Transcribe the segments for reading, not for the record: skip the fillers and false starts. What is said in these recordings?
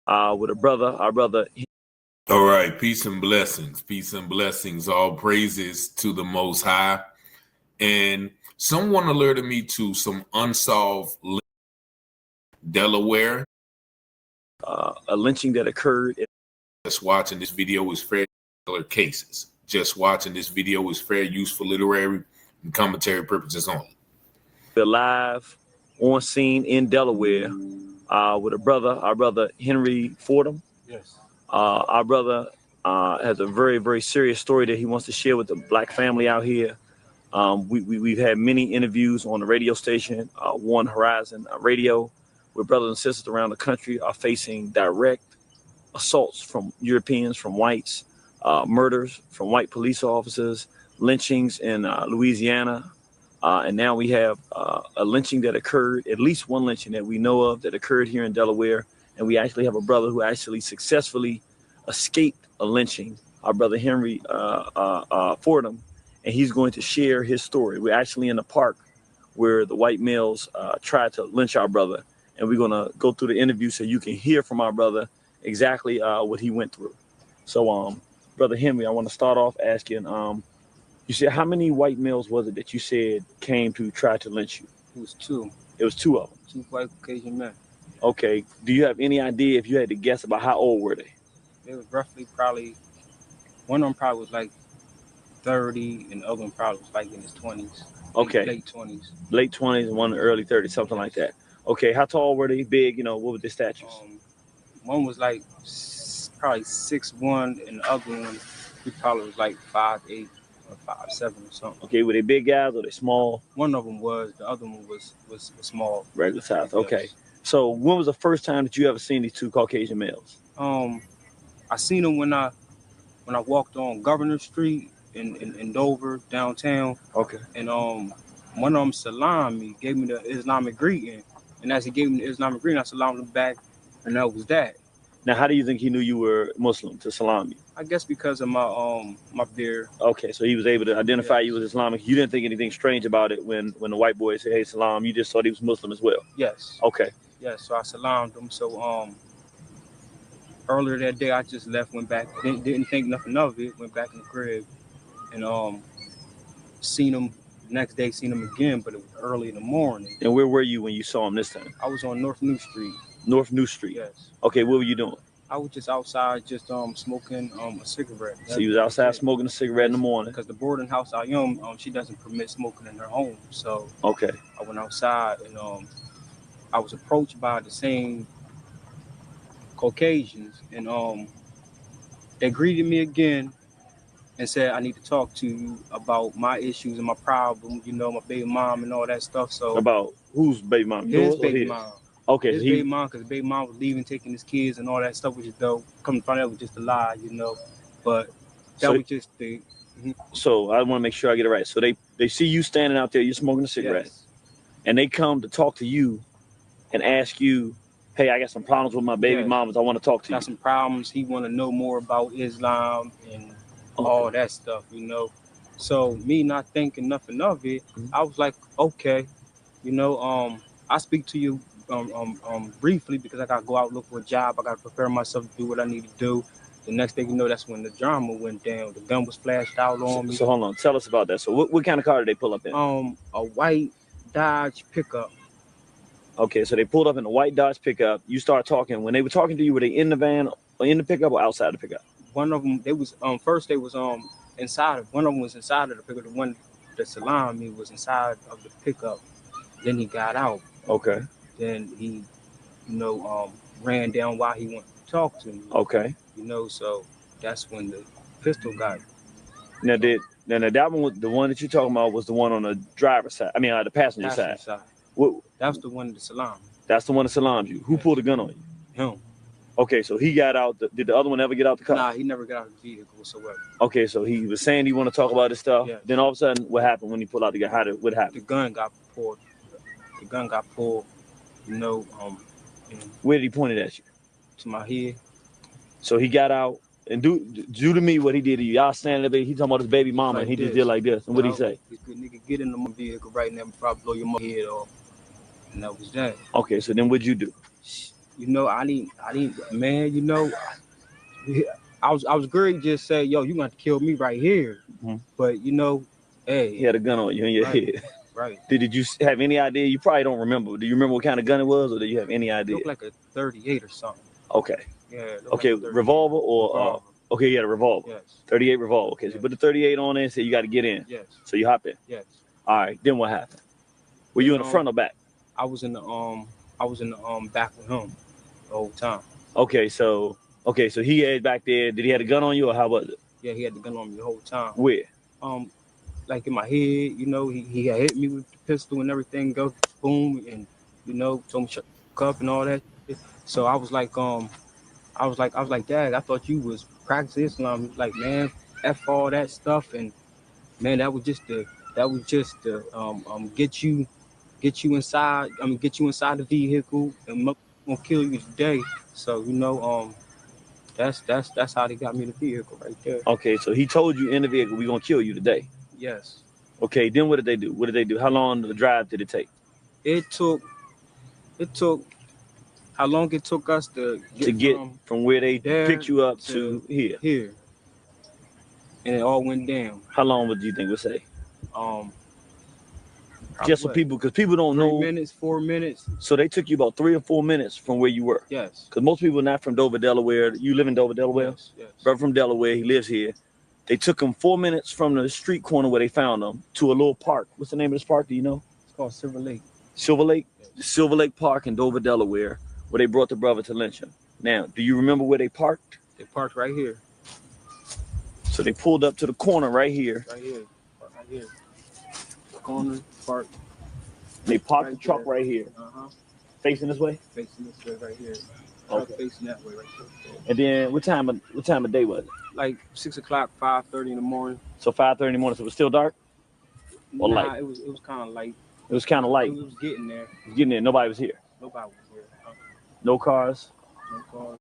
with a brother, our brother. All right, peace and blessings. Peace and blessings. All praises to the Most High. And someone alerted me to some unsolved Delaware. A lynching that occurred. Just watching this video is fair cases. Just watching this video is fair use for literary and commentary purposes only. We're live on scene in Delaware with a brother, our brother Henry Fordham. Yes. Our brother has a very, very serious story that he wants to share with the black family out here. We've had many interviews on the radio station, One Horizon Radio, where brothers and sisters around the country are facing direct assaults from Europeans, from whites, murders from white police officers, lynchings in Louisiana. And now we have a lynching that occurred, at least one lynching that we know of that occurred here in Delaware. And we actually have a brother who actually successfully escaped a lynching, our brother Henry Fordham, and he's going to share his story. We're actually in the park where the white males tried to lynch our brother, and we're going to go through the interview so you can hear from our brother exactly what he went through. So, Brother Henry, I want to start off asking, you said how many white males was it that you said came to try to lynch you? It was two. It was two of them. Two white Caucasian men. Okay. Do you have any idea, if you had to guess, about how old were they? They was roughly probably, one of them probably was like 30 and the other one probably was like in his 20s. Okay. Late 20s. Late 20s and one in the early 30s, something like that. Okay. How tall were they? Big? You know, what were their statures? One was like probably 6'1", and the other one he probably was like 5'8" or 5'7" or something. Okay. Were they big guys or they small? One of them was. The other one was small. Regular size. Okay. So when was the first time that you ever seen these two Caucasian males? I seen them when I walked on Governor Street in Dover downtown. Okay. And one of them salamed me, gave me the Islamic greeting, and as he gave me the Islamic greeting, I salamed him back, and that was that. Now, how do you think he knew you were Muslim to salam you? I guess because of my beard. Okay, so he was able to identify you as Islamic. You didn't think anything strange about it when the white boy said, "Hey, salam." You just thought he was Muslim as well. Yes. Okay. Yes. So I salamed him. So earlier that day, I just left, went back, didn't think nothing of it, went back in the crib, and seen him next day, seen him again, but it was early in the morning. And where were you when you saw him this time? I was on North New Street. North New Street. Yes. Okay, what were you doing? I was just outside, just smoking a cigarette. So you was outside smoking a cigarette in the morning? Because the boarding house I am, she doesn't permit smoking in her home. So okay, I went outside, and I was approached by the same Caucasians, and they greeted me again and said, "I need to talk to you about my issues and my problems, you know, my baby mom and all that stuff." So about whose baby mom? His baby mom. Okay, his baby mom, because baby mom was leaving, taking his kids and all that stuff, which is dope. Come to find out, it was just a lie, you know. But that was just the. So I want to make sure I get it right. So they see you standing out there, you're smoking a cigarette, yes, and they come to talk to you and ask you, "Hey, I got some problems with my baby mamas. I want to talk to you." Got some problems. He want to know more about Islam and all that stuff, you know. So me not thinking nothing of it, I was like, okay, you know, I speak to you briefly because I gotta go out and look for a job. I gotta prepare myself to do what I need to do. The next thing you know, that's when the drama went down. The gun was flashed out on me. So hold on, tell us about that. So what kind of car did they pull up in? A white Dodge pickup. Okay, so they pulled up in a white Dodge pickup. You start talking. When they were talking to you, were they in the van or in the pickup or outside the pickup? One of them, they was first they was inside of, one of them was inside of the pickup. The one that salamed me was inside of the pickup. Then he got out. Okay. Then he, you know, ran down while he wanted to talk to me. Okay. You know, so that's when the pistol got. Now that one, the one that you're talking about, was the one on the driver's side. I mean, the passenger side. What? That was the one that salamed. That's the one that salamed you. Who pulled the gun on you? Him. Okay, so he got out. Did the other one ever get out the car? Nah, he never got out of the vehicle whatsoever. Okay, so he was saying he want to talk about this stuff. Yeah. Then all of a sudden, what happened when he pulled out the gun? What happened? The gun got pulled. The gun got pulled. You know, where did he point it at you? To my head. So he got out and do to me what he did to you. Y'all standing there, he talking about his baby mama, and he just did like this. And what did he say? Nigga, get in the vehicle right now before I blow your head off. And that was that. Okay, so then what'd you do? I didn't, man. I was great. Just say, yo, you gonna have to kill me right here. Mhm. But hey, He had a gun on you in your right, head. right. Did you have any idea? You probably don't remember. Do you remember what kind of gun it was, or do you have any It idea? looked like a 38 or something. Okay. Yeah. It looked Okay, like a 38. revolver or Revolver. okay, you had a revolver. Yes. 38 revolver. Okay, so you Yes. put the 38 on there and say you got to get in. Yes. So you hop in. Yes. All right. Then what happened? Were you in the front or back? I was in the back with him the whole time. Okay, so he had back there. Did he have a gun on you, or how was it? Yeah, he had the gun on me the whole time. Where? Like in my head, he had hit me with the pistol and everything. Go boom, and told me shut the up and all that. So I was like, Dad, I thought you was practicing Islam. He was like, man, F all that stuff, and man, that was just the get you inside. Get you inside the vehicle, and I'm gonna kill you today. So that's how they got me the vehicle right there. Okay, so he told you in the vehicle, we gonna kill you today. Yes. Okay, then what did they do? What did they do? How long the drive did it take? It took how long it took us to get from where they picked you up to here. Here. And it all went down. How long would you think would say? Just for people, because people don't 3 know. 4 minutes. So they took you about 3 or 4 minutes from where you were. Yes. Because most people are not from Dover, Delaware. You live in Dover, Delaware? Yes. Brother from Delaware, he lives here. They took him 4 minutes from the street corner where they found him to a little park. What's the name of this park? Do you know? It's called Silver Lake. Silver Lake? Yes. The Silver Lake Park in Dover, Delaware, where they brought the brother to lynch him. Now, do you remember where they parked? They parked right here. So they pulled up to the corner right here. Right here. Corner, park. They parked the truck right here. Facing this way? Facing this way right here. Okay. Facing that way right there. And then what time of day was it? Like 6 o'clock, 5:30 in the morning. So 5:30 in the morning. So it was still dark? Or light? It was kind of light. It was kind of light. It was getting there. It was getting there. Nobody was here. Nobody was here. No cars.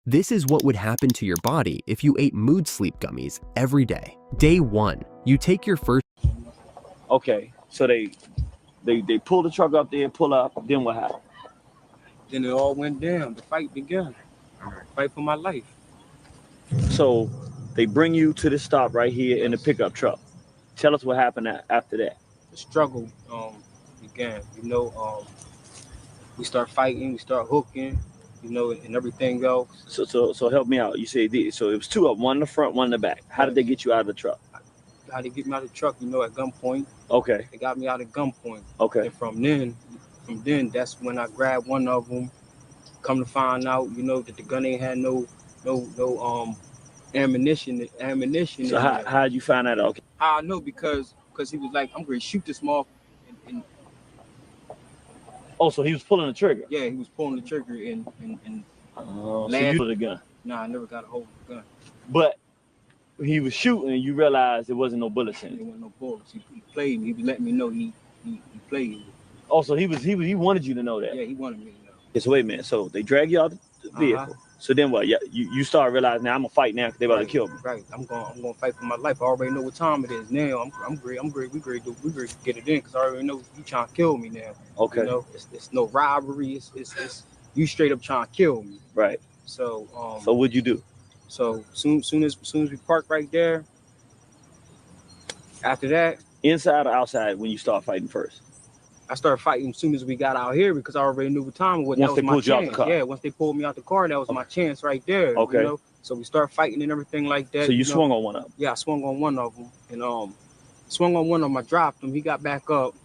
This is what would happen to your body if you ate mood sleep gummies every day. Day 1, you take your first. Okay, so they pull the truck up there, pull up. Then what happened? Then it all went down. The fight began. Fight for my life. So they bring you to the stop right here in the pickup truck. Tell us what happened after that. The struggle began. We start fighting. We start hooking. And everything else. So help me out. You say so it was two of them, one in the front, one in the back. How did they get you out of the truck? How they get me out of the truck? At gunpoint. Okay. They got me out at gunpoint. Okay. And from then, that's when I grabbed one of them. Come to find out, that the gun ain't had no ammunition. So how'd you find that out? Okay. I know because he was like, I'm going to shoot this motherfucker. Oh, so he was pulling the trigger. Yeah, he was pulling the trigger and so you pulled the gun. Nah, I never got a hold of the gun. But he was shooting and you realized there wasn't no bullets in it. There wasn't no bullets. He played me. He was letting me know he played me. Oh, so he wanted you to know that. Yeah, he wanted me to know. Yes, wait a minute. So they drag you out the vehicle. So then what? Yeah, you start realizing now I'm gonna fight now because they about to kill me. Right. I'm gonna fight for my life. I already know what time it is now. I'm great. We great to get it in because I already know you trying to kill me now. Okay. It's no robbery. It's you straight up trying to kill me. Right. So So what'd you do? So soon as we park right there. After that, inside or outside when you start fighting first? I started fighting as soon as we got out here because I already knew what time it was. Once they pulled you out the car. Yeah, once they pulled me out the car, that was my chance right there. Okay. So we started fighting and everything like that. So you swung on one of them? Yeah, I swung on one of them. And swung on one of them, I dropped him. He got back up.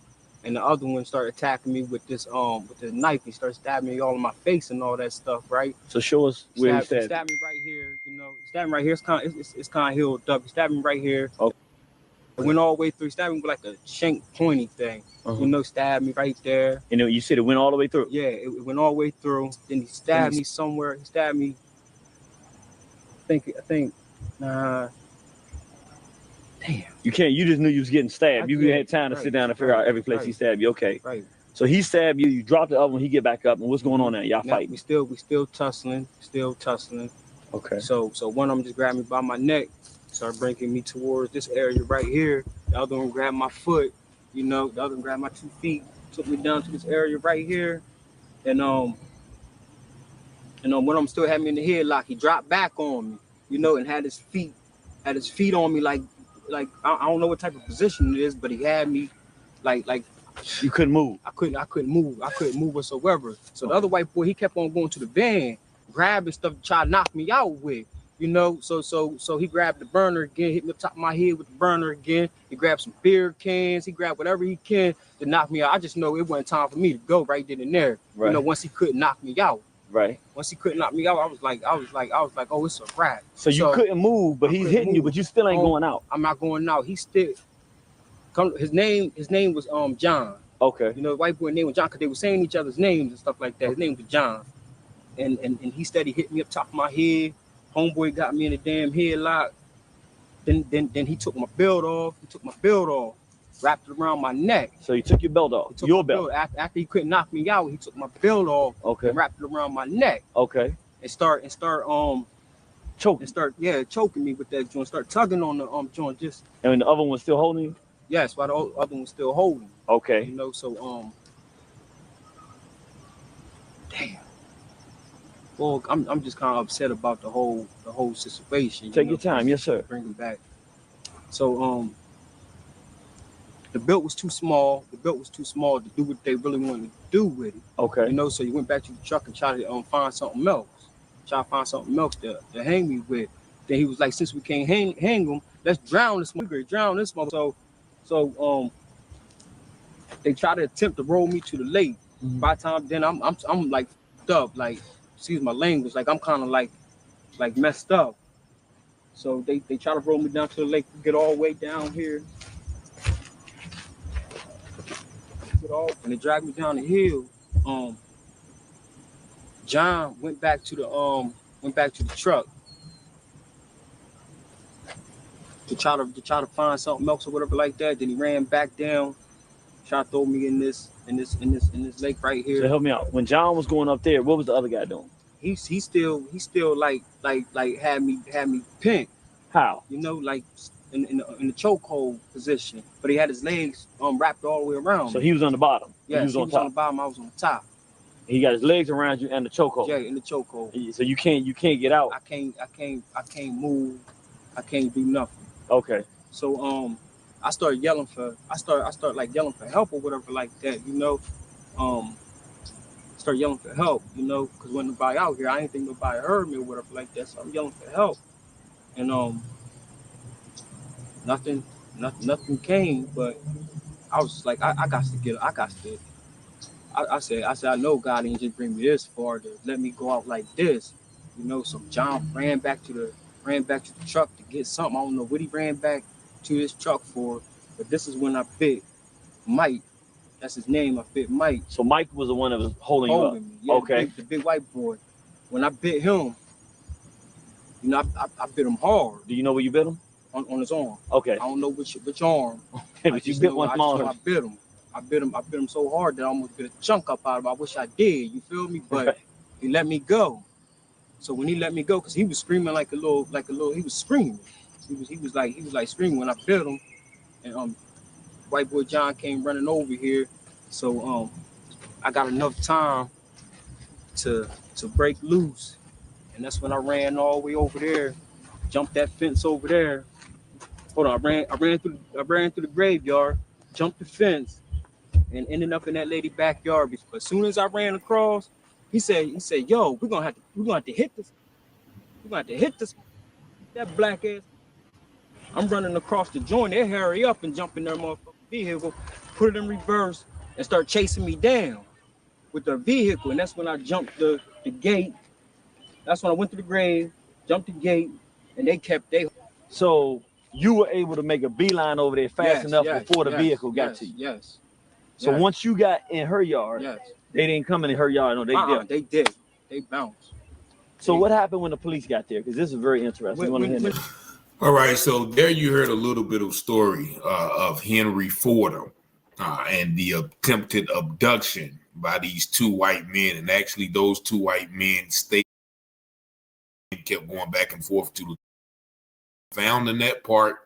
And the other one started attacking me with this knife. He started stabbing me all in my face and all that stuff, right? So show us where he stabbed. Stabbed me right here, stabbed me right here. It's kind of healed up. He stabbed me right here. Okay. It went all the way through. He stabbed me with like a shank pointy thing. Stabbed me right there. You said it went all the way through? Yeah, it went all the way through. Then he stabbed me somewhere. He stabbed me. I think. Damn. You just knew you was getting stabbed. You had time to sit down and figure out every place he stabbed you. Okay. Right. So he stabbed you. You dropped the other one. He get back up. And what's going on now? Y'all fighting? We still tussling. Okay. So one of them just grabbed me by my neck, started bringing me towards this area right here. The other one grabbed my foot. The other one grabbed my 2 feet, took me down to this area right here, and And when I'm still had me in the headlock, he dropped back on me, you know, and had his feet on me like I don't know what type of position it is, but he had me like You couldn't move. I couldn't move whatsoever. So the other white boy, he kept on going to the van, grabbing stuff to try to knock me out with, you know. So he grabbed the burner again, hit me up top of my head with the burner again. He grabbed some beer cans, he grabbed whatever he can to knock me out. I just know it wasn't time for me to go right then and there. Right. You know, once he couldn't knock me out. Right. Once he couldn't knock me out, I was like, oh, it's a wrap. So you couldn't move, but he's hitting you, but you still ain't going out. I'm not going out. He still his name was John. Okay. You know, the white boy name was John because they were saying each other's names and stuff like that. His name was John. And he steady hit me up top of my head. Homeboy got me in the damn headlock. Then he took my belt off. Wrapped it around my neck. So he took your belt off. Your belt. After he couldn't knock me out, he took my belt off. Okay. And wrapped it around my neck. Okay. And start choking. And start choking me with that joint. Start tugging on the joint just. And the other one was still holding you? Yes, while the other one was still holding. Okay. You know, so damn. Well, I'm just kind of upset about the whole situation. Take your time, yes sir. Bring him back. So the belt was too small. The belt was too small to do what they really wanted to do with it. Okay. You know, so you went back to the truck and tried to find something else. Try to find something else to hang me with. Then he was like, since we can't hang him, let's drown this mother. So they tried to attempt to roll me to the lake. Mm-hmm. By the time then I'm like fucked up, like excuse my language, like I'm kind of like messed up. So they try to roll me down to the lake, get all the way down here. And they dragged me down the hill. John went back to the truck to try to find something else or whatever like that. Then he ran back down, tried to throw me in this lake right here. So help me out. When John was going up there, what was the other guy doing? He still like had me pinned. How? You know, like in the chokehold position, but he had his legs wrapped all the way around. So he was on the bottom. Yeah, he was on top. On the bottom. I was on the top. He got his legs around you and the chokehold. Yeah, in the chokehold. So you can't get out. I can't move. I can't do nothing. Okay. So I started yelling for help or whatever like that. You know, start yelling for help. You know, because when nobody out here, I didn't think nobody heard me or whatever like that. So I'm yelling for help, and nothing came. But I was just like, I got to. I said, I know God didn't just bring me this far to let me go out like this, you know. So John ran back to the truck to get something. I don't know what he ran back to his truck for, but this is when I bit Mike. That's his name. I bit Mike. So Mike was the one that was holding you up. Me. Yeah, okay. The big white boy. When I bit him, you know, I bit him hard. Do you know where you bit him? On his arm. Okay. I don't know which arm. But you bit one arm. I bit him. I bit him so hard that I almost bit a chunk up out of him. I wish I did, you feel me? But right. He let me go. So when he let me go, because he was screaming like a little, he was screaming. He was like screaming when I bit him. And white boy John came running over here. So I got enough time to break loose. And that's when I ran all the way over there, jumped that fence over there. Hold on, I ran through the graveyard, jumped the fence, and ended up in that lady backyard. But as soon as I ran across, he said, "Yo, we're gonna have to hit this. We're gonna have to hit this. That black ass." I'm running across the joint. They hurry up and jump in their motherfucking vehicle, put it in reverse, and start chasing me down with their vehicle. And that's when I jumped the gate. That's when I went to the grave, jumped the gate, and they. So you were able to make a beeline over there fast enough before the vehicle got to you. Yes. So once you got in her yard, they didn't come in her yard. No, they did. They bounced. So what happened when the police got there? Because this is very interesting. All right, so there you heard a little bit of story of Henry Fordham and the attempted abduction by these two white men. And actually, those two white men kept going back and forth to the found in that part.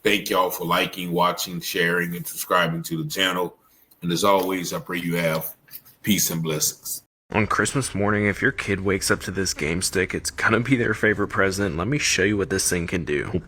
Thank y'all for liking, watching, sharing, and subscribing to the channel. And as always, I pray you have peace and blessings. On Christmas morning, if your kid wakes up to this game stick, it's gonna be their favorite present. Let me show you what this thing can do.